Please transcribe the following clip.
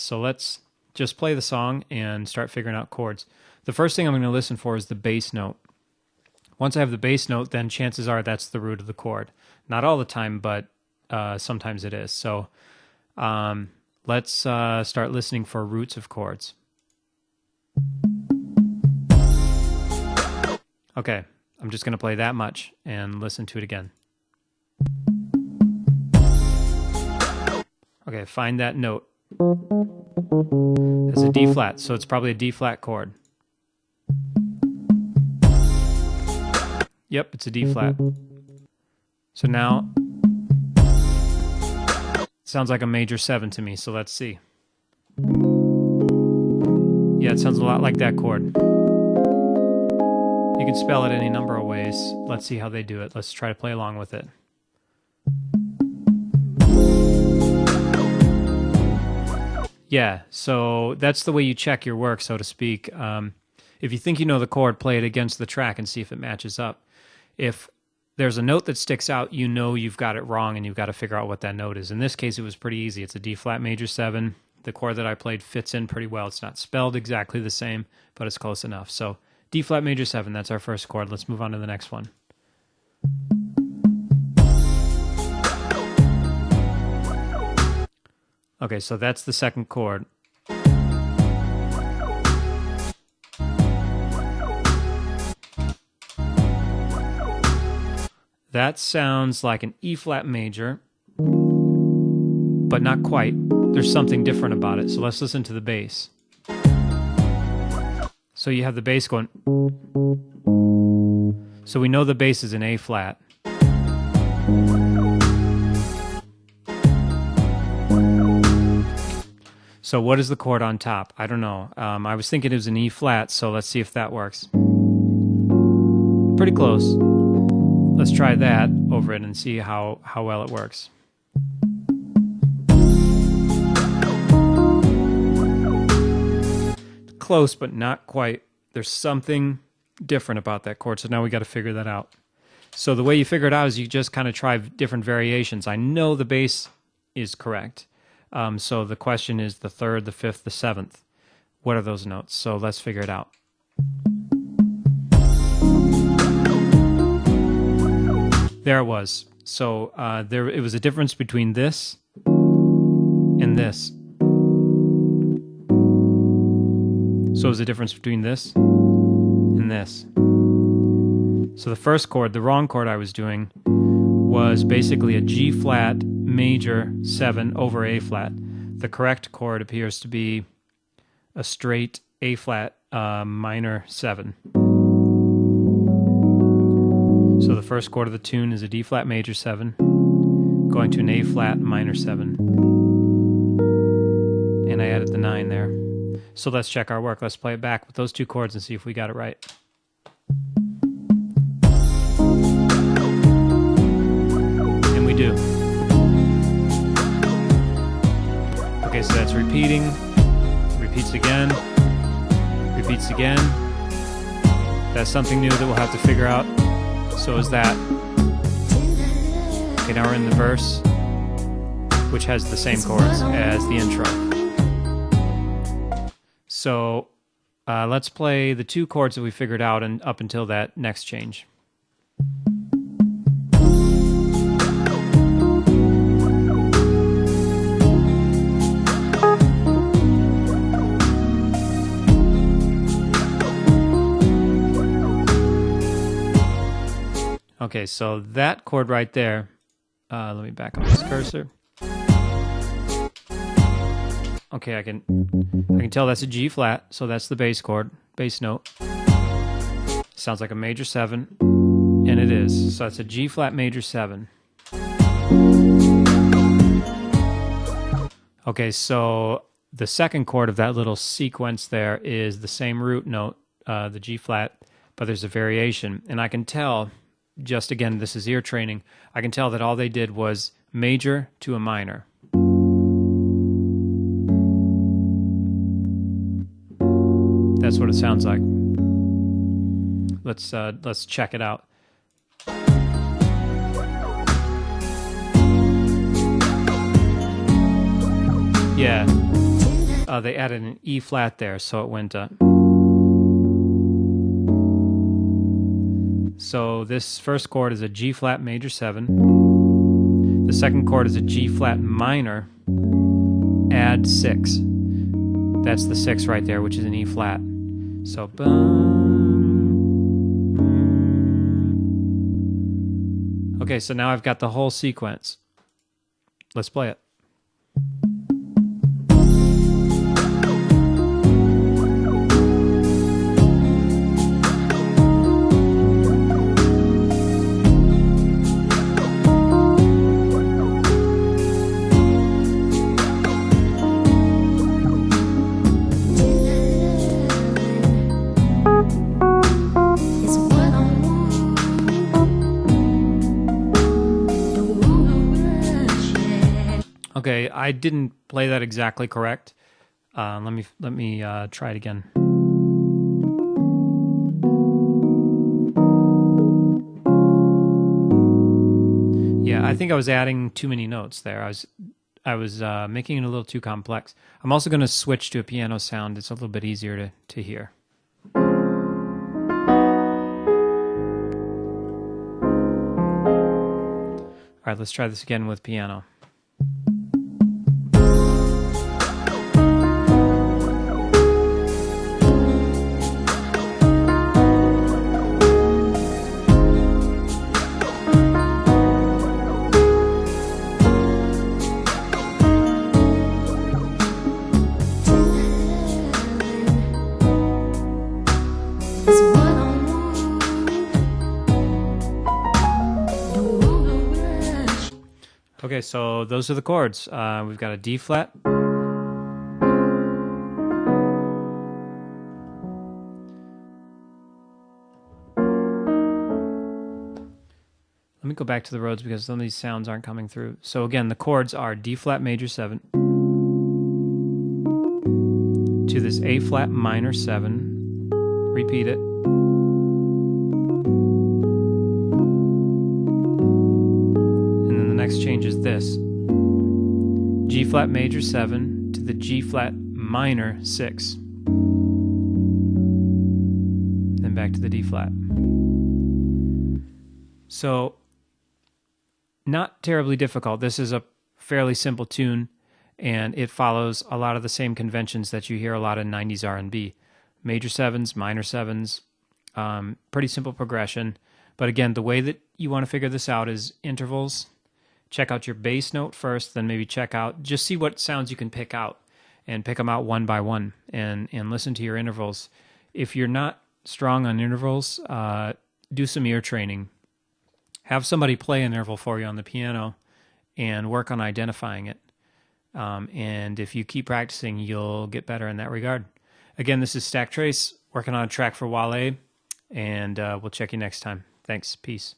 So let's just play the song and start figuring out chords. The first thing I'm going to listen for is the bass note. Once I have the bass note, then chances are that's the root of the chord. Not all the time, but sometimes it is. So let's start listening for roots of chords. Okay, I'm just going to play that much and listen to it again. Okay, find that note. It's a D flat, so it's probably a D flat chord. Yep, it's a D flat. So now, it sounds like a major 7 to me, so let's see. Yeah, it sounds a lot like that chord. You can spell it any number of ways. Let's see how they do it. Let's try to play along with it. Yeah, so that's the way you check your work, so to speak. If you think you know the chord, play it against the track and see if it matches up. If there's a note that sticks out, you know you've got it wrong and you've got to figure out what that note is. In this case, it was pretty easy. It's a D flat major 7. The chord that I played fits in pretty well. It's not spelled exactly the same, but it's close enough. So D flat major 7, that's our first chord. Let's move on to the next one. Okay, so that's the second chord. That sounds like an E flat major, but not quite. There's something different about it, so let's listen to the bass. So you have the bass going. So we know the bass is an A flat. So what is the chord on top? I don't know. I was thinking it was an E flat, so let's see if that works. Pretty close. Let's try that over it and see how well it works. Close, but not quite. There's something different about that chord, so now we got to figure that out. So the way you figure it out is you just kind of try different variations. I know the bass is correct. So the question is the 3rd, the 5th, the 7th. What are those notes? So let's figure it out. There it was. So it was a difference between this and this. So it was a difference between this and this. So the first chord, the wrong chord I was doing, was basically a G flat major 7 over A flat. The correct chord appears to be a straight A flat minor 7. So the first chord of the tune is a D flat major 7 going to an A flat minor 7. And I added the 9 there. So let's check our work. Let's play it back with those two chords and see if we got it right. And we do. Okay, so that's repeating, repeats again, repeats again. That's something new that we'll have to figure out. So is that. Okay, now we're in the verse, which has the same chords as the intro. So let's play the two chords that we figured out and up until that next change. Okay, so that chord right there, let me back up this cursor. Okay, I can tell that's a G flat, so that's the bass chord, bass note. Sounds like a major 7, and it is. So that's a G flat major 7. Okay, so the second chord of that little sequence there is the same root note, the G flat, but there's a variation. And I can tell, just again, this is ear training, I can tell that all they did was major to a minor. That's what it sounds like. Let's check it out. Yeah. they added an E flat there, so it went. So this first chord is a G flat major 7. The second chord is a G flat minor, add 6. That's the 6 right there, which is an E flat. So okay, so now I've got the whole sequence. Let's play it. Okay, I didn't play that exactly correct. Let me try it again. Yeah, I think I was adding too many notes there. I was making it a little too complex. I'm also going to switch to a piano sound. It's a little bit easier to hear. All right, let's try this again with piano. Okay, so those are the chords. We've got a D flat. Let me go back to the Rhodes because some of these sounds aren't coming through. So again, the chords are D flat major 7 to this A flat minor 7. Repeat it. Next change is this: G flat major 7 to the G flat minor 6, then back to the D flat. So not terribly difficult. This is a fairly simple tune, and it follows a lot of the same conventions that you hear a lot in 90s R&B. Major 7s, minor 7s, pretty simple progression. But again, the way that you want to figure this out is intervals. Check out your bass note first, then maybe just see what sounds you can pick out, and pick them out one by one, and listen to your intervals. If you're not strong on intervals, do some ear training. Have somebody play an interval for you on the piano and work on identifying it. And if you keep practicing, you'll get better in that regard. Again, this is Stacktrace, working on a track for Wale, and we'll check you next time. Thanks. Peace.